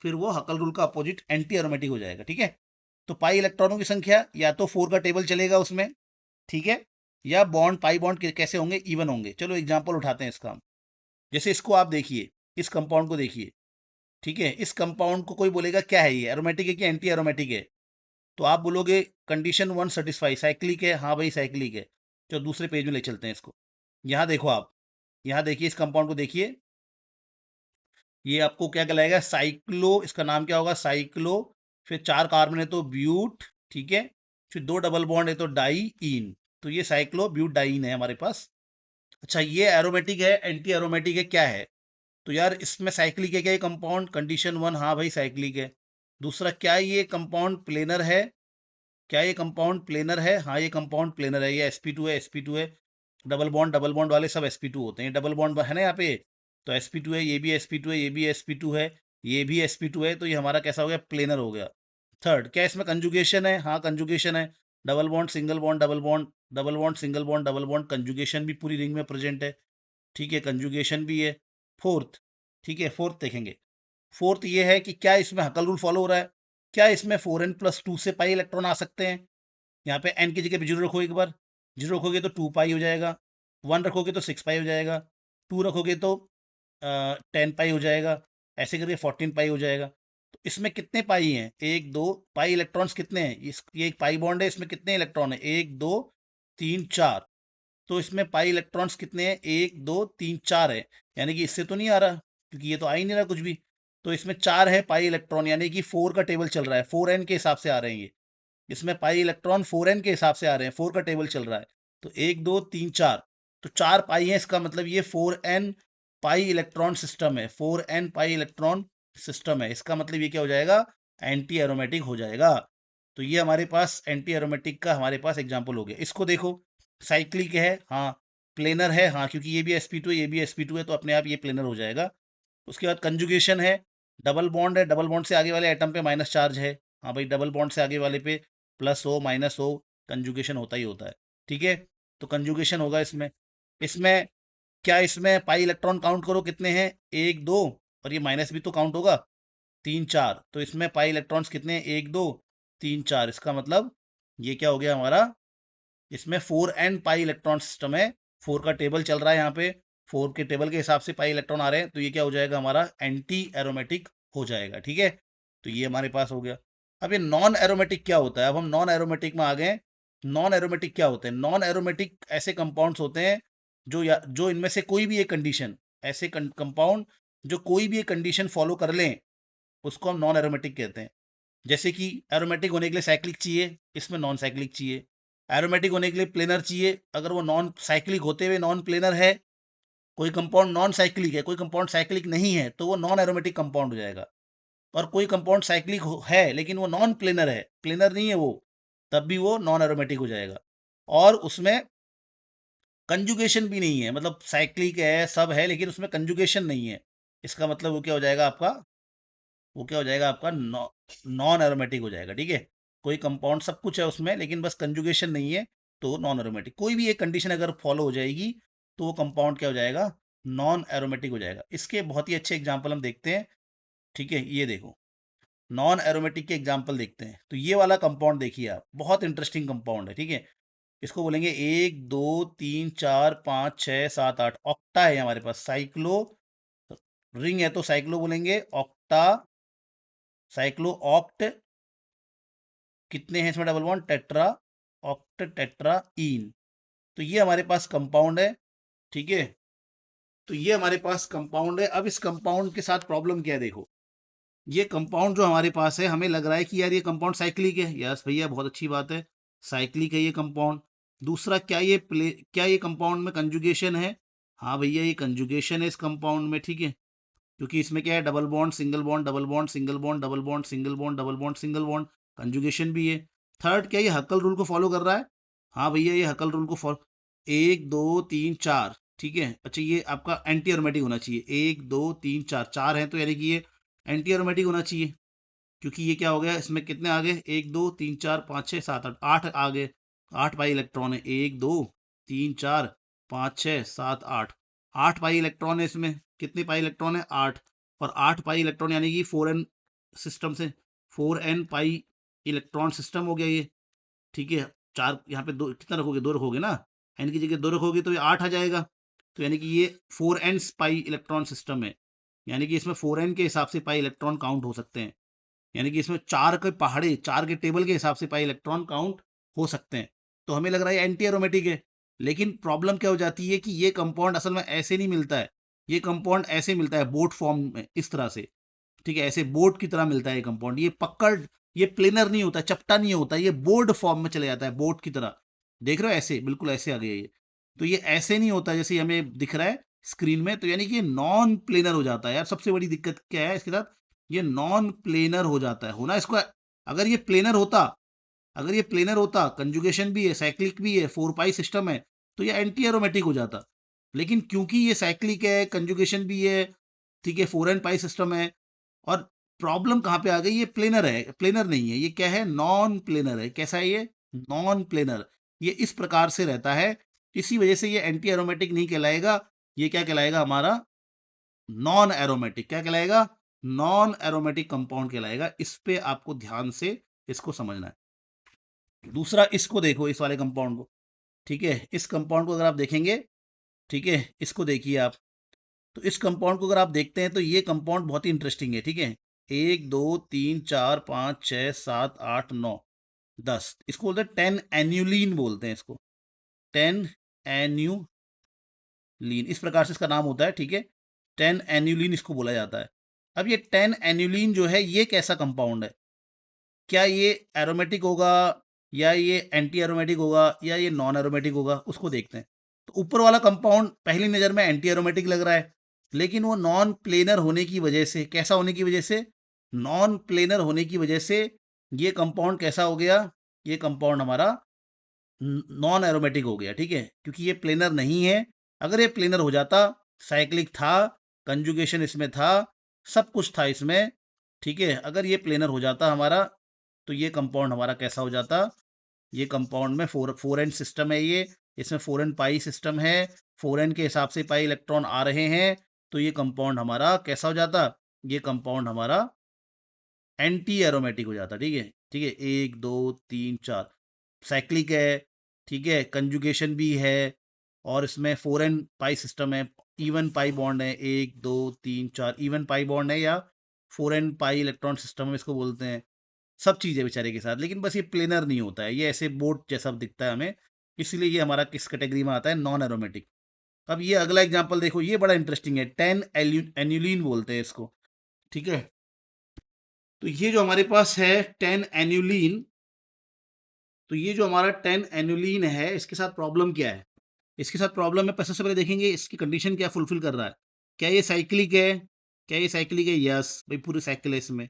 फिर वो हकल रूल का अपोजिट एंटी एरोमेटिक हो जाएगा, ठीक है। तो पाई इलेक्ट्रॉनों की संख्या या तो 4 का टेबल चलेगा उसमें, ठीक है, या बॉन्ड पाई बॉन्ड कैसे होंगे, इवन होंगे। चलो एग्जांपल उठाते हैं इसका हम। जैसे इसको आप देखिए, इस कंपाउंड को देखिए, ठीक है। इस कंपाउंड को कोई बोलेगा क्या है, ये एरोमेटिक है कि एंटी एरोमेटिक है, तो आप बोलोगे कंडीशन 1 सेटिस्फाई, साइक्लिक है, हाँ भाई साइक्लिक है। चलो दूसरे पेज में ले चलते हैं इसको। यहाँ देखो आप, यहाँ देखिए इस कंपाउंड को देखिए, ये आपको क्या कहलाएगा, साइक्लो, इसका नाम क्या होगा, साइक्लो, फिर 4 कार्बन है तो ब्यूट, ठीक है, फिर 2 डबल बॉन्ड है तो डाई इन, तो ये साइक्लो ब्यूट डाइन है हमारे पास। अच्छा, ये एरोमेटिक है एंटी एरोमेटिक है, क्या है, तो यार इसमें साइक्लिक है क्या ये कंपाउंड, कंडीशन 1, हाँ भाई साइक्लिक है। दूसरा, क्या ये कंपाउंड प्लेनर है, क्या ये कंपाउंड प्लेनर है, हाँ ये कंपाउंड प्लेनर है, ये sp2 है, sp2 है, डबल बॉन्ड वाले सब sp2 होते हैं, डबल बॉन्ड है ना यहाँ पे, तो sp2 है, ये भी sp2 है, ये भी sp2 है, ये भी sp2 है, तो ये हमारा कैसा हो गया, प्लेनर हो गया। थर्ड, क्या इसमें कंजुगेशन है, हाँ कंजुगेशन है, double bond single bond double bond, double bond single bond double bond, conjugation भी पूरी रिंग में प्रेजेंट है, ठीक है, कंजुगेशन भी है। फोर्थ, ठीक है, फोर्थ देखेंगे, फोर्थ ये है कि क्या इसमें हकल रूल फॉलो हो रहा है, क्या इसमें 4n+2 से पाई इलेक्ट्रॉन आ सकते हैं। यहाँ पे n की जगह पे 0 रखो, एक बार 0 रखोगे तो 2 पाई हो जाएगा, 1 रखोगे तो 6 पाई हो जाएगा, 2 रखोगे तो 10 पाई हो जाएगा, ऐसे करके 14 पाई हो जाएगा। तो इसमें कितने पाई हैं? एक दो, पाई इलेक्ट्रॉन्स कितने हैं? ये एक पाई बॉन्ड है, इसमें कितने इलेक्ट्रॉन है? एक दो तीन चार। तो इसमें पाई इलेक्ट्रॉन्स कितने हैं? एक दो तीन चार है। यानी कि इससे तो नहीं आ रहा, क्योंकि ये तो आ ही नहीं रहा कुछ भी। तो इसमें चार है पाई इलेक्ट्रॉन, यानी कि 4 का टेबल चल रहा है, 4n के हिसाब से आ रहे हैं ये। इसमें पाई इलेक्ट्रॉन 4n के हिसाब से आ रहे हैं, 4 का टेबल चल रहा है। तो एक दो तीन चार, तो चार पाई है, इसका मतलब ये 4n पाई इलेक्ट्रॉन सिस्टम है, 4n पाई इलेक्ट्रॉन सिस्टम है। इसका मतलब ये क्या हो जाएगा? एंटी एरोमेटिक हो जाएगा। तो ये हमारे पास एंटी एरोमेटिक का हमारे पास एग्जाम्पल हो गया। इसको देखो, साइक्लिक है, हाँ। प्लेनर है, हाँ, क्योंकि ये भी sp2 है, ये भी sp2 है, तो अपने आप ये प्लेनर हो जाएगा। उसके बाद कंजुगेशन है, डबल बॉन्ड है, डबल बॉन्ड से आगे वाले एटम पे माइनस चार्ज है। हाँ भाई, डबल बॉन्ड से आगे वाले पे प्लस हो माइनस हो, कंजुगेशन होता ही होता है। ठीक है, तो कंजुगेशन होगा इसमें। इसमें क्या, इसमें पाई इलेक्ट्रॉन काउंट करो कितने हैं? एक दो, और ये माइनस भी तो काउंट होगा, तीन चार। तो इसमें पाई इलेक्ट्रॉन्स कितने हैं? एक दो तीन चार। इसका मतलब ये क्या हो गया हमारा? इसमें 4n पाई इलेक्ट्रॉन सिस्टम है, 4 का टेबल चल रहा है यहाँ पे, 4 के टेबल के हिसाब से पाई इलेक्ट्रॉन आ रहे हैं, तो ये क्या हो जाएगा हमारा? एंटी एरोमेटिक हो जाएगा। ठीक है, तो ये हमारे पास हो गया। अब ये नॉन एरोमेटिक क्या होता है? अब हम नॉन एरोमेटिक में आ गए। नॉन एरोमेटिक क्या होते हैं? नॉन एरोमेटिक ऐसे कंपाउंड्स होते हैं जो इनमें से कोई भी एक कंडीशन, ऐसे कंपाउंड जो कोई भी एक कंडीशन फॉलो कर लें, उसको हम नॉन एरोमेटिक कहते हैं। जैसे कि एरोमेटिक होने के लिए साइक्लिक चाहिए, इसमें नॉन साइक्लिक चाहिए। एरोमेटिक होने के लिए प्लेनर चाहिए, अगर वो नॉन साइक्लिक होते हुए नॉन प्लेनर है, कोई कंपाउंड नॉन साइक्लिक है, कोई कंपाउंड साइक्लिक नहीं है, तो वो नॉन एरोमेटिक कंपाउंड हो जाएगा। और कोई कंपाउंड साइक्लिक है लेकिन वो नॉन प्लेनर है, प्लेनर नहीं है वो, तब भी वो नॉन एरोमेटिक हो जाएगा। और उसमें कंजुगेशन भी नहीं है, मतलब साइक्लिक है, सब है, लेकिन उसमें कंजुगेशन नहीं है। इसका मतलब वो क्या हो जाएगा आपका? वो क्या हो जाएगा आपका? नॉन एरोमेटिक हो जाएगा। ठीक है, कोई कंपाउंड सब कुछ है उसमें, लेकिन बस कंजुगेशन नहीं है, तो नॉन एरोमेटिक। कोई भी एक कंडीशन अगर फॉलो हो जाएगी, तो वो कंपाउंड क्या हो जाएगा? नॉन एरोमेटिक हो जाएगा। इसके बहुत ही अच्छे एग्जाम्पल हम देखते हैं। ठीक है, ये देखो, नॉन एरोमेटिक के एग्जाम्पल देखते हैं। तो ये वाला कंपाउंड देखिए आप, बहुत इंटरेस्टिंग कंपाउंड है। ठीक है, इसको बोलेंगे एक दो तीन चार पाँच छः सात आठ, ऑक्टा है हमारे पास। साइक्लो रिंग है तो साइक्लो बोलेंगे, ऑक्टा, साइक्लो ऑक्ट। कितने हैं इसमें double bond? Tetra, octet tetra इन। तो ये हमारे पास कंपाउंड है। ठीक है, तो ये हमारे पास कंपाउंड है। अब इस कंपाउंड के साथ प्रॉब्लम क्या है? देखो, ये कंपाउंड जो हमारे पास है, हमें लग रहा है कि यार ये कंपाउंड साइक्लिक है। यस भैया, बहुत अच्छी बात है, साइक्लिक है ये कंपाउंड। दूसरा, क्या ये कंपाउंड में कंजुगेशन है? हाँ भैया, ये कंजुगेशन है इस कंपाउंड में। ठीक है, क्योंकि इसमें क्या है? Double bond single bond, double bond single bond, double bond single bond, double bond single bond, conjugation भी है। थर्ड, क्या ये हक्कल रूल को फॉलो कर रहा है? हाँ भैया, ये हक्कल रूल को फॉलो, एक दो तीन चार। ठीक है, अच्छा, ये आपका एंटी एरोमेटिक होना चाहिए। एक दो तीन चार, चार है, तो यानी कि ये एंटी एरोमेटिक होना चाहिए, क्योंकि ये क्या हो गया? इसमें कितने आ गए? एक दो तीन चार पाँच छः सात आठ, आठ आ गए। आठ पाई इलेक्ट्रॉन है, एक दो तीन चार पाँच छः सात आठ, आठ पाई इलेक्ट्रॉन है इसमें। कितने पाई इलेक्ट्रॉन है? आठ। और आठ पाई इलेक्ट्रॉन यानी कि 4n सिस्टम से, 4n पाई इलेक्ट्रॉन सिस्टम हो गया ये। ठीक है, चार यहाँ पे दो कितना रखोगे? दो रखोगे ना, एन की जगह दो रखोगे तो ये आठ आ जाएगा। तो यानी कि ये 4n पाई इलेक्ट्रॉन सिस्टम है, यानी कि इसमें 4n के हिसाब से पाई इलेक्ट्रॉन काउंट हो सकते हैं। यानी कि इसमें चार के पहाड़े, चार के टेबल के हिसाब से पाई इलेक्ट्रॉन काउंट हो सकते हैं। तो हमें लग रहा है एंटी एरोमेटिक है, लेकिन प्रॉब्लम क्या हो जाती है कि ये कंपाउंड असल में ऐसे नहीं मिलता है। ये कंपाउंड ऐसे मिलता है बोट फॉर्म में, इस तरह से। ठीक है, ऐसे बोट की तरह मिलता है ये कंपाउंड। ये पकड़, ये प्लेनर नहीं होता, चपटा नहीं होता, ये बोर्ड फॉर्म में चले जाता है, बोट की तरह। देख रहे हो? ऐसे, बिल्कुल ऐसे आ गया ये। तो ये ऐसे नहीं होता जैसे हमें दिख रहा है स्क्रीन में। तो यानी कि ये नॉन प्लेनर हो जाता है यार। सबसे बड़ी दिक्कत क्या है इसके साथ? ये नॉन प्लेनर हो जाता है। होना इसको, अगर ये प्लेनर होता, अगर ये प्लेनर होता, कंजुगेशन भी है, साइक्लिक भी है, फोर पाई सिस्टम है, तो ये एंटी एरोमेटिक हो जाता। लेकिन क्योंकि ये साइक्लिक है, कंजुगेशन भी है, ठीक है, फोर एंड पाई सिस्टम है, और प्रॉब्लम कहाँ पे आ गई? ये प्लेनर है, प्लेनर नहीं है, ये क्या है? नॉन प्लेनर है। कैसा है ये? Non planar. ये इस प्रकार से रहता है, इसी वजह से ये एंटी एरोमेटिक नहीं कहलाएगा। ये क्या कहलाएगा हमारा? Non aromatic. क्या कहलाएगा? नॉन एरोमेटिक कंपाउंड कहलाएगा। इस पे आपको ध्यान से इसको समझना है। दूसरा, इसको देखो, इस वाले कंपाउंड को। ठीक है, इस कंपाउंड को अगर आप देखेंगे, ठीक है, इसको देखिए आप। तो इस कंपाउंड को अगर आप देखते हैं, तो ये कंपाउंड बहुत ही इंटरेस्टिंग है। ठीक है, 1 2 3 4 5 6 7 8 9 10, इसको बोलते हैं 10 एन्युलीन बोलते हैं इसको, 10 एन्युलीन, इस प्रकार से इसका नाम होता है, ठीक है। 10 एन्युलीन इसको बोला जाता है। अब ये 10 एन्युलीन जो है ये कैसा कंपाउंड है, क्या ये एरोमेटिक होगा या ये एंटी एरोमेटिक होगा या ये नॉन एरोमेटिक होगा, उसको देखते हैं। तो ऊपर वाला कंपाउंड पहली नज़र में एंटी एरोमेटिक लग रहा है, लेकिन वो नॉन प्लेनर होने की वजह से, कैसा होने की वजह से, नॉन प्लेनर होने की वजह से ये कंपाउंड कैसा हो गया, ये कंपाउंड हमारा नॉन एरोमेटिक हो गया, ठीक है, क्योंकि ये प्लेनर नहीं है। अगर ये प्लेनर हो जाता, साइक्लिक था, कंजुगेशन इसमें था, सब कुछ था इसमें, ठीक है, अगर ये प्लेनर हो जाता हमारा, तो ये कंपाउंड हमारा कैसा हो जाता, ये कंपाउंड में फोर एन सिस्टम है, ये इसमें 4n पाई सिस्टम है, 4n के हिसाब से पाई इलेक्ट्रॉन आ रहे हैं, तो ये कंपाउंड हमारा कैसा हो जाता, ये कंपाउंड हमारा एंटी एरोमेटिक हो जाता, ठीक है, ठीक है। 1 2 3 4 साइक्लिक है, ठीक है, कंजुगेशन भी है, और इसमें 4n पाई सिस्टम है, इवन पाई बॉन्ड है, 1 2 3 4 इवन पाई बॉन्ड है, या 4n पाई इलेक्ट्रॉन सिस्टम इसको बोलते हैं, सब चीज़ें बेचारे के साथ, लेकिन बस ये प्लेनर नहीं होता है, ये ऐसे बोर्ड जैसा दिखता है हमें, इसलिए ये हमारा किस कैटेगरी में आता है, नॉन एरोमेटिक। अब ये अगला एग्जांपल देखो, ये बड़ा इंटरेस्टिंग है, 10 एन्युलीन बोलते हैं इसको, ठीक है। तो ये जो हमारे पास है 10 एन्युलीन, तो ये जो हमारा 10 एन्युलीन है, इसके साथ प्रॉब्लम क्या है, इसके साथ प्रॉब्लम में सबसे पहले देखेंगे इसकी कंडीशन क्या फुलफिल कर रहा है, क्या ये साइक्लिक है, क्या ये साइक्लिक है, यस भाई पूरी साइकिल है इसमें।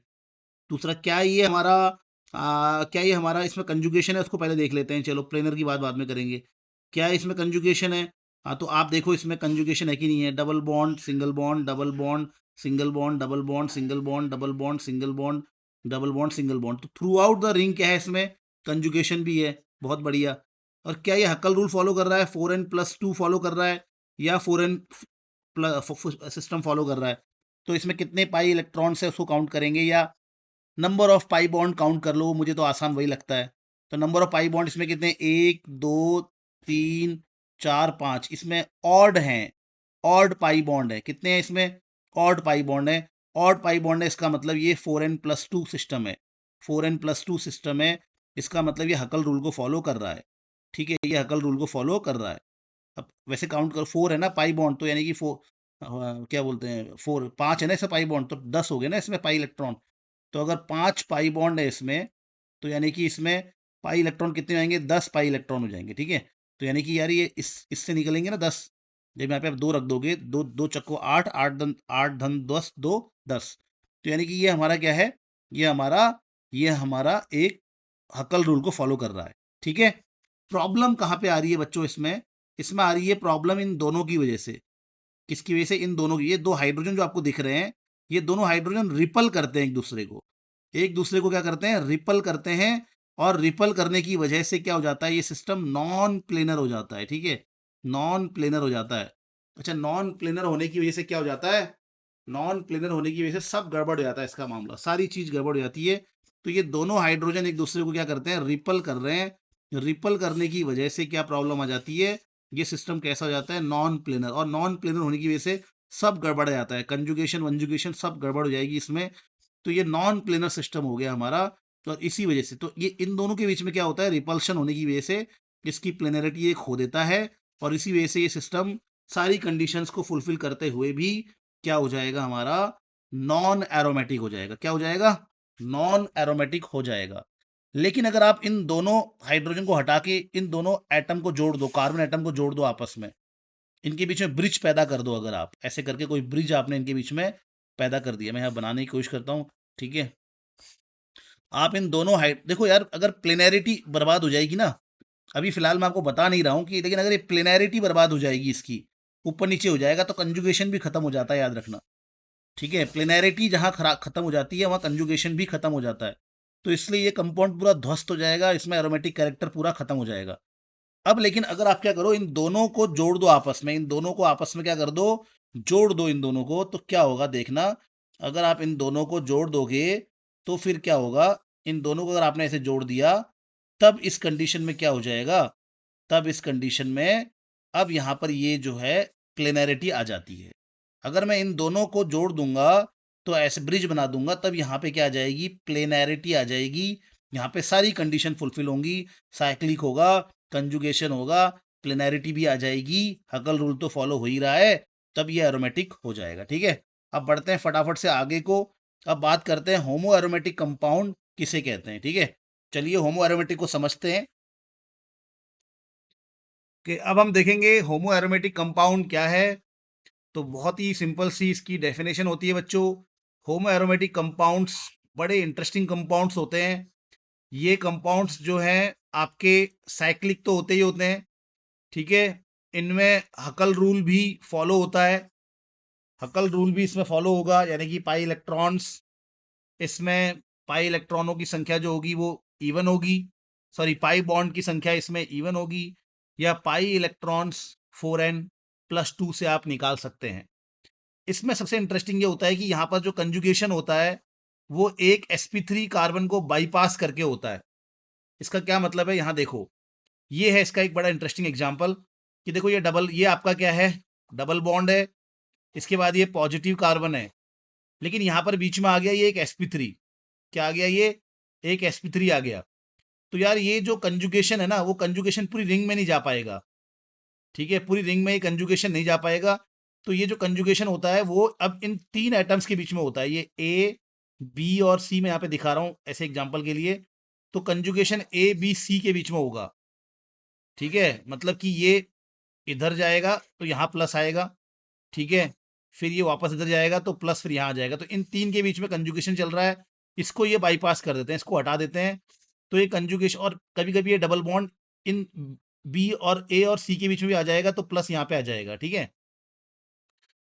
दूसरा, क्या ये हमारा क्या ये हमारा इसमें कंजुगेशन है, उसको पहले देख लेते हैं, चलो प्लेनर की बात बाद में करेंगे। क्या इसमें कंजुगेशन है, हाँ तो आप देखो इसमें कंजुगेशन है कि नहीं है, double bond single bond double bond single bond double bond single bond double bond single bond double bond single bond, तो थ्रू आउट द रिंग क्या है इसमें, कंजुगेशन भी है, बहुत बढ़िया। और क्या ये हक्कल रूल फॉलो कर रहा है, 4n+2 फॉलो कर रहा है, या 4n सिस्टम फॉलो कर रहा है, तो इसमें कितने पाई इलेक्ट्रॉन्स है उसको काउंट करेंगे, या number of pi bond count कर लो, मुझे तो आसान वही लगता है। तो नंबर ऑफ पाई बॉन्ड इसमें कितने, 1 2 3 4 5, इसमें ऑड हैं, ऑड पाई बॉन्ड है, कितने हैं इसमें, ऑड पाई बॉन्ड है, ऑड पाई बॉन्ड है, इसका मतलब ये 4n+2 सिस्टम है, 4n+2 सिस्टम है, इसका मतलब ये हकल रूल को फॉलो कर रहा है, ठीक है, ये हकल रूल को फॉलो कर रहा है। अब वैसे काउंट करो, 4 है ना पाई बॉन्ड, तो यानी कि 4, क्या बोलते हैं, 4 5 है ना इसमें पाई बॉन्ड, तो 10 हो गए ना इसमें पाई इलेक्ट्रॉन। तो अगर 5 पाई बॉन्ड है इसमें, तो यानी कि इसमें पाई इलेक्ट्रॉन कितने आएंगे, 10 पाई इलेक्ट्रॉन हो जाएंगे, ठीक है। तो यानी कि यार ये इससे निकलेंगे ना 10, जब यहाँ पे आप 2 रख दोगे, दो दो चक्को 8, 8 धन 10, 2 10, तो यानी कि ये हमारा क्या है, ये हमारा एक हकल रूल को फॉलो कर रहा है, ठीक है। प्रॉब्लम कहाँ पे आ रही है बच्चों, इसमें इसमें आ रही है प्रॉब्लम इन दोनों की वजह से, किसकी वजह से, इन दोनों की, ये दो हाइड्रोजन जो आपको दिख रहे हैं, ये दोनों हाइड्रोजन रिपल करते हैं एक दूसरे को, एक दूसरे को क्या करते हैं, रिपल करते हैं, और रिपल करने की वजह से क्या हो जाता है, ये सिस्टम नॉन प्लेनर हो जाता है, ठीक है, नॉन प्लेनर हो जाता है। अच्छा, नॉन प्लेनर होने की वजह से क्या हो जाता है, नॉन प्लेनर होने की वजह से सब गड़बड़ हो जाता है, इसका मामला सारी चीज गड़बड़ हो जाती है। तो ये दोनों हाइड्रोजन एक दूसरे को क्या करते हैं, रिपल कर रहे हैं, रिपल करने की वजह से क्या प्रॉब्लम आ जाती है, ये सिस्टम कैसा हो जाता है, नॉन प्लेनर, और नॉन प्लेनर होने की वजह से सब गड़बड़ हो जाता है, कंजुगेशन वंजुगेशन सब गड़बड़ हो जाएगी इसमें। तो ये नॉन प्लेनर सिस्टम हो गया हमारा। तो इसी वजह से, तो ये इन दोनों के बीच में क्या होता है, रिपल्शन होने की वजह से इसकी प्लेनरिटी ये खो देता है, और इसी वजह से ये सिस्टम सारी कंडीशंस को फुलफिल करते हुए भी क्या हो जाएगा हमारा, नॉन एरोमेटिक हो जाएगा, क्या हो जाएगा, नॉन एरोमेटिक हो जाएगा। लेकिन अगर आप इन दोनों हाइड्रोजन को हटा के इन दोनों एटम को जोड़ दो, कार्बन एटम को जोड़ दो आपस में, इनके बीच में ब्रिज पैदा कर दो, अगर आप ऐसे करके कोई ब्रिज आपने इनके बीच में पैदा कर दिया, मैं यहाँ बनाने की कोशिश करता हूँ, ठीक है। आप इन दोनों हाइट देखो यार, अगर प्लेनैरिटी बर्बाद हो जाएगी ना, अभी फिलहाल मैं आपको बता नहीं रहा हूँ कि, लेकिन अगर ये प्लेनैरिटी बर्बाद हो जाएगी इसकी, ऊपर नीचे हो जाएगा, तो कंजुगेशन भी खत्म हो जाता है, याद रखना, ठीक है। प्लेनैरिटी जहाँ खत्म हो जाती है वहाँ कंजुगेशन भी खत्म हो जाता है, तो इसलिए ये कंपाउंड पूरा ध्वस्त हो जाएगा, इसमें एरोमेटिक कैरेक्टर पूरा खत्म हो जाएगा। अब लेकिन अगर आप क्या करो, इन दोनों को जोड़ दो आपस में, इन दोनों को आपस में क्या कर दो, जोड़ दो इन दोनों को, तो क्या होगा देखना, अगर आप इन दोनों को जोड़ दोगे, तो फिर क्या होगा, इन दोनों को अगर आपने ऐसे जोड़ दिया, तब इस कंडीशन में क्या हो जाएगा, तब इस कंडीशन में अब यहां पर ये जो है प्लेनैरिटी आ जाती है। अगर मैं इन दोनों को जोड़ दूंगा, तो ऐसे ब्रिज बना दूंगा, तब यहाँ पे क्या आ जाएगी, प्लेनैरिटी आ जाएगी। यहाँ पे सारी कंडीशन फुलफिल होंगी, साइक्लिक होगा, कंजुगेशन होगा, प्लेनैरिटी भी आ जाएगी, हकल रूल तो फॉलो हो ही रहा है, तब ये एरोमेटिक हो जाएगा। ठीक है, अब बढ़ते हैं फटाफट से आगे को। अब बात करते हैं होमो एरोमेटिक कंपाउंड किसे कहते हैं। ठीक है, चलिए होमो एरोमेटिक को समझते हैं कि अब हम देखेंगे होमो एरोमेटिक कंपाउंड क्या है। तो बहुत ही सिंपल सी इसकी डेफिनेशन होती है बच्चों। होमो एरोमेटिक कंपाउंड्स बड़े इंटरेस्टिंग कंपाउंड्स होते हैं। ये कंपाउंड्स जो हैं आपके साइक्लिक तो होते ही होते हैं, ठीक है। इनमें हकल रूल भी फॉलो होता है, हकल रूल भी इसमें फॉलो होगा, यानी कि पाई इलेक्ट्रॉन्स इसमें, पाई इलेक्ट्रॉनों की संख्या जो होगी वो इवन होगी, सॉरी पाई बॉन्ड की संख्या इसमें इवन होगी, या पाई इलेक्ट्रॉन्स 4n+2 से आप निकाल सकते हैं। इसमें सबसे इंटरेस्टिंग ये होता है कि यहाँ पर जो कंजुगेशन होता है वो एक sp3 कार्बन को बाईपास करके होता है। इसका क्या मतलब है, यहाँ देखो, ये है इसका एक बड़ा इंटरेस्टिंग एग्जांपल कि देखो ये डबल, ये आपका क्या है, डबल बॉन्ड है, इसके बाद ये पॉजिटिव कार्बन है, लेकिन यहाँ पर बीच में आ गया ये एक sp3, क्या आ गया, ये एक sp3 आ गया। तो यार ये जो कंजुगेशन है ना, वो कंजुगेशन पूरी रिंग में नहीं जा पाएगा, ठीक है, पूरी रिंग में ये कंजुगेशन नहीं जा पाएगा। तो ये जो कंजुगेशन होता है वो अब इन तीन एटम्स के बीच में होता है, ये ए बी और सी में यहाँ पे दिखा रहा हूँ ऐसे एग्जांपल के लिए। तो कंजुगेशन ए बी सी के बीच में होगा, ठीक है, मतलब कि ये इधर जाएगा तो यहाँ प्लस आएगा, ठीक है, फिर ये वापस इधर जाएगा तो प्लस, फिर यहाँ आ जाएगा। तो इन तीन के बीच में कंजुगेशन चल रहा है, इसको ये बाईपास कर देते हैं, इसको हटा देते हैं। तो ये कंजुगेशन, और कभी कभी ये डबल बॉन्ड इन बी और ए और सी के बीच में भी आ जाएगा, तो प्लस यहाँ पे आ जाएगा, ठीक है।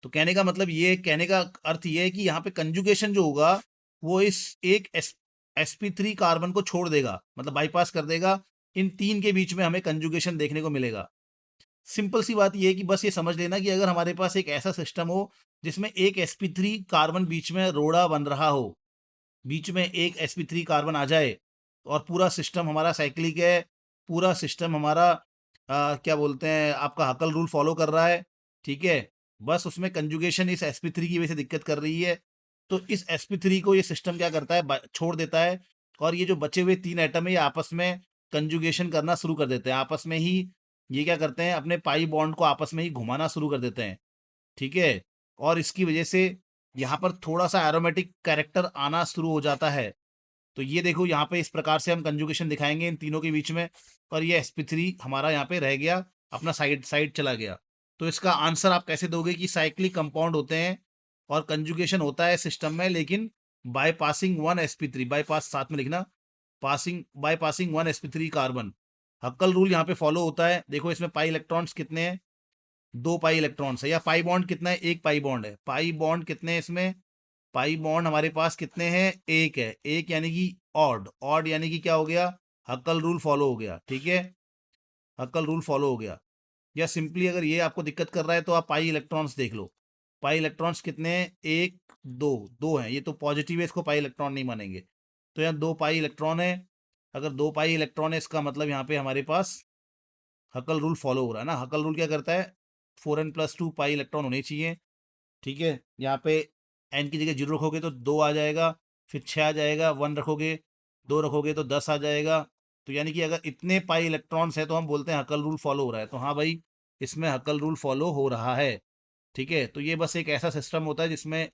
तो कहने का मतलब ये, कहने का अर्थ ये है कि यहाँ पे कंजुगेशन जो होगा वो इस एक sp3 कार्बन को छोड़ देगा, मतलब बाईपास कर देगा, इन तीन के बीच में हमें कंजुगेशन देखने को मिलेगा। सिंपल सी बात ये है कि बस ये समझ लेना कि अगर हमारे पास एक ऐसा सिस्टम हो जिसमें एक sp3 कार्बन बीच में रोड़ा बन रहा हो, बीच में एक sp3 कार्बन आ जाए, और पूरा सिस्टम हमारा साइक्लिक है, पूरा सिस्टम हमारा क्या बोलते हैं, आपका हकल रूल फॉलो कर रहा है, ठीक है, बस उसमें कंजुगेशन इस sp3 की वजह से दिक्कत कर रही है, तो इस sp3 को ये सिस्टम क्या करता है, छोड़ देता है, और ये जो बचे हुए तीन एटम है ये आपस में कंजुगेशन करना शुरू कर देते हैं, आपस में ही ये क्या करते हैं, अपने पाई बॉन्ड को आपस में ही घुमाना शुरू कर देते हैं, ठीक है। और इसकी वजह से यहाँ पर थोड़ा सा एरोमेटिक कैरेक्टर आना शुरू हो जाता है। तो ये देखो यहाँ पे इस प्रकार से हम कंजुगेशन दिखाएंगे इन तीनों के बीच में, और ये sp3 हमारा यहाँ पे रह गया, अपना साइड साइड चला गया। तो इसका आंसर आप कैसे दोगे कि साइक्लिक कंपाउंड होते हैं और कंजुगेशन होता है सिस्टम में, लेकिन by passing one sp3, by pass साथ में लिखना, passing, by passing one sp3 carbon. Huckel rule यहाँ पे फॉलो होता है। देखो इसमें पाई इलेक्ट्रॉन्स कितने हैं, दो पाई इलेक्ट्रॉन्स है, या पाई बॉन्ड कितना है, एक पाई बॉन्ड है, पाई बॉन्ड कितने हैं इसमें, पाई बॉन्ड हमारे पास कितने हैं, एक है, एक यानी कि ऑड, ऑड यानी कि क्या हो गया, हक्कल रूल फॉलो हो गया, ठीक है, हक्कल रूल फॉलो हो गया। या सिंपली अगर ये आपको दिक्कत कर रहा है तो आप पाई इलेक्ट्रॉन्स देख लो, पाई इलेक्ट्रॉन्स कितने हैं, एक दो, दो हैं, ये तो पॉजिटिव है, इसको पाई इलेक्ट्रॉन नहीं मानेंगे। तो यहाँ दो पाई इलेक्ट्रॉन है, अगर दो पाई इलेक्ट्रॉन है इसका मतलब यहाँ पे हमारे पास हकल रूल फॉलो हो रहा है ना। हकल रूल क्या करता है, 4n+2 पाई इलेक्ट्रॉन होने चाहिए, ठीक है। यहाँ पे एन की जगह जीरो रखोगे तो दो आ जाएगा, फिर छः आ जाएगा, वन रखोगे, दो रखोगे तो 10 आ जाएगा। तो यानी कि अगर इतने पाई इलेक्ट्रॉन्स है तो हम बोलते हैं हकल रूल फॉलो हो रहा है। तो हाँ भाई, इसमें हकल रूल फॉलो हो रहा है, ठीक है। तो ये बस एक ऐसा सिस्टम होता है जिसमें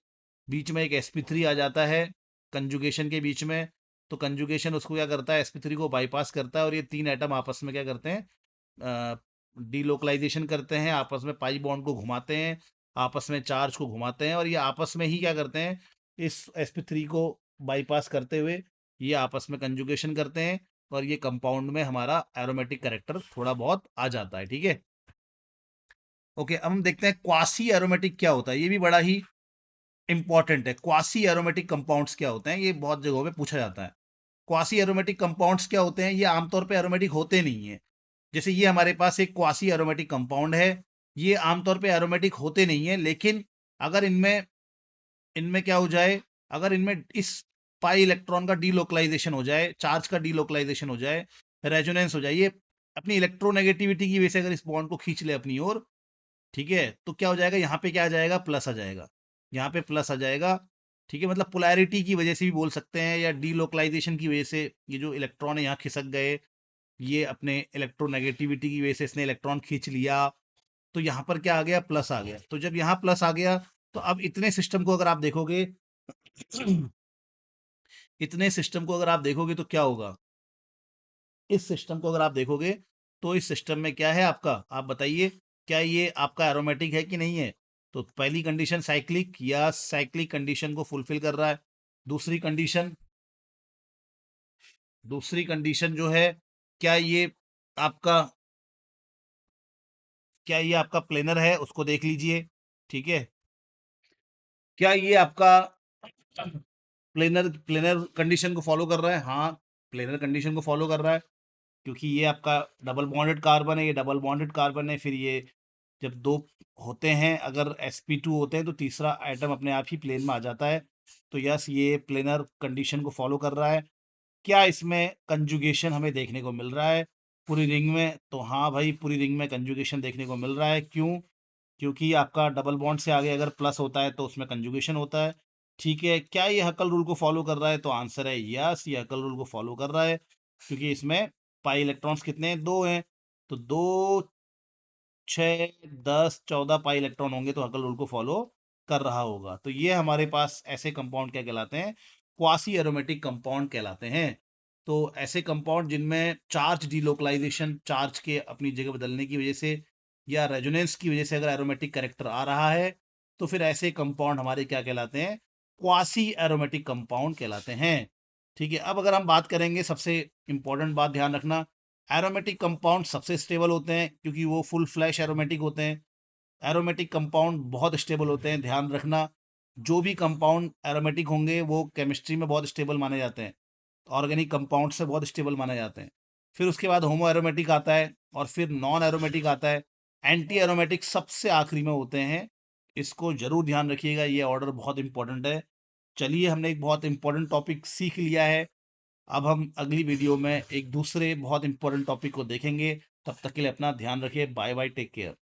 बीच में एक sp3 आ जाता है कंजुगेशन के बीच में। तो कंजुगेशन उसको क्या करता है, sp3 को बाईपास करता है, और ये तीन एटम आपस में क्या करते हैं, डीलोकलाइजेशन करते हैं, आपस में पाई बॉन्ड को घुमाते हैं, आपस में चार्ज को घुमाते हैं, और ये आपस में ही क्या करते हैं, इस sp3 को बाईपास करते हुए ये आपस में कंजुगेशन करते हैं, और ये कंपाउंड में हमारा एरोमेटिक कैरेक्टर थोड़ा बहुत आ जाता है, ठीक है। ओके, अब हम देखते हैं क्वासी एरोमेटिक क्या होता है, ये भी बड़ा ही इंपॉर्टेंट है। क्वासी एरोमेटिक कंपाउंड्स क्या होते हैं, ये बहुत जगहों पे पूछा जाता है। क्वासी एरोमेटिक कंपाउंड्स क्या होते हैं, ये आमतौर पे एरोमेटिक होते नहीं है। जैसे ये हमारे पास एक क्वासी एरोमेटिक कंपाउंड है, ये आमतौर पे एरोमेटिक होते नहीं है, लेकिन अगर इनमें इनमें क्या हो जाए, अगर इनमें इस पाई इलेक्ट्रॉन का डीलोकलाइजेशन हो जाए, चार्ज का डीलोकलाइजेशन हो जाए, रेजोनेंस हो जाए, ये अपनी इलेक्ट्रोनेगेटिविटी की वजह से अगर इस बॉन्ड को खींच ले अपनी ओर, ठीक है, तो क्या हो जाएगा, यहाँ पे क्या आ जाएगा, प्लस आ जाएगा, यहाँ पे प्लस आ जाएगा। ठीक है, मतलब पोलैरिटी की वजह से भी बोल सकते हैं, या डीलोकलाइजेशन की वजह से ये जो इलेक्ट्रॉन है यहाँ खिसक गए, ये अपने इलेक्ट्रोनेगेटिविटी की वजह से इसने इलेक्ट्रॉन खींच लिया, तो यहाँ पर क्या आ गया, प्लस आ गया। तो जब यहाँ प्लस आ गया, तो अब इतने सिस्टम को अगर आप देखोगे इतने सिस्टम को अगर आप देखोगे तो क्या होगा, इस सिस्टम को अगर आप देखोगे तो इस सिस्टम में क्या है आपका, आप बताइए, क्या ये आपका एरोमेटिक है कि नहीं है? तो पहली कंडीशन साइक्लिक, या साइक्लिक कंडीशन को फुलफिल कर रहा है। दूसरी कंडीशन, दूसरी कंडीशन जो है, क्या ये आपका, क्या ये आपका प्लेनर है, उसको देख लीजिए। ठीक है, क्या ये आपका प्लेनर प्लेनर कंडीशन को फॉलो कर रहा है? हाँ, प्लेनर कंडीशन को फॉलो कर रहा है, क्योंकि ये आपका डबल बॉन्डेड कार्बन है, ये डबल बॉन्डेड कार्बन है। फिर ये जब दो होते हैं, अगर sp2 होते हैं, तो तीसरा आइटम अपने आप ही प्लेन में आ जाता है। तो यस, ये प्लेनर कंडीशन को फॉलो कर रहा है। क्या इसमें कंजुगेशन हमें देखने को मिल रहा है पूरी रिंग में? तो हाँ भाई, पूरी रिंग में कंजुगेशन देखने को मिल रहा है। क्यों? क्योंकि आपका डबल बॉन्ड से आगे अगर प्लस होता है तो उसमें कंजुगेशन होता है। ठीक है, क्या ये हकल रूल को फॉलो कर रहा है? तो आंसर है यस, ये हकल रूल को फॉलो कर रहा है, क्योंकि इसमें पाई इलेक्ट्रॉन्स कितने हैं, 2 हैं। तो 2, 6, 10, 14 पाई इलेक्ट्रॉन होंगे, तो हकल रूल को फॉलो कर रहा होगा। तो ये हमारे पास ऐसे कंपाउंड क्या कहलाते हैं, क्वासी एरोमेटिक कंपाउंड कहलाते हैं। तो ऐसे कंपाउंड जिनमें चार्ज डीलोकलाइजेशन, चार्ज के अपनी जगह बदलने की वजह से, या रेजोनेंस की वजह से अगर एरोमेटिक कैरेक्टर आ रहा है, तो फिर ऐसे कंपाउंड हमारे क्या कहलाते हैं, क्वासी एरोमेटिक कंपाउंड कहलाते हैं। ठीक है, अब अगर हम बात करेंगे, सबसे इंपॉर्टेंट बात ध्यान रखना, एरोमेटिक कंपाउंड सबसे स्टेबल होते हैं, क्योंकि वो फुल फ्लैश एरोमेटिक होते हैं। एरोमेटिक कंपाउंड बहुत स्टेबल होते हैं, ध्यान रखना। जो भी कंपाउंड एरोमेटिक होंगे वो केमिस्ट्री में बहुत स्टेबल माने जाते हैं, ऑर्गेनिक कंपाउंड से बहुत स्टेबल माने जाते हैं। फिर उसके बाद होमो एरोमेटिक आता है, और फिर नॉन एरोमेटिक आता है। एंटी एरोमेटिक सबसे आखिरी में होते हैं। इसको जरूर ध्यान रखिएगा, ये ऑर्डर बहुत इंपॉर्टेंट है। चलिए, हमने एक बहुत इंपॉर्टेंट टॉपिक सीख लिया है। अब हम अगली वीडियो में एक दूसरे बहुत इंपॉर्टेंट टॉपिक को देखेंगे। तब तक के लिए अपना ध्यान रखिए। Bye bye, take care.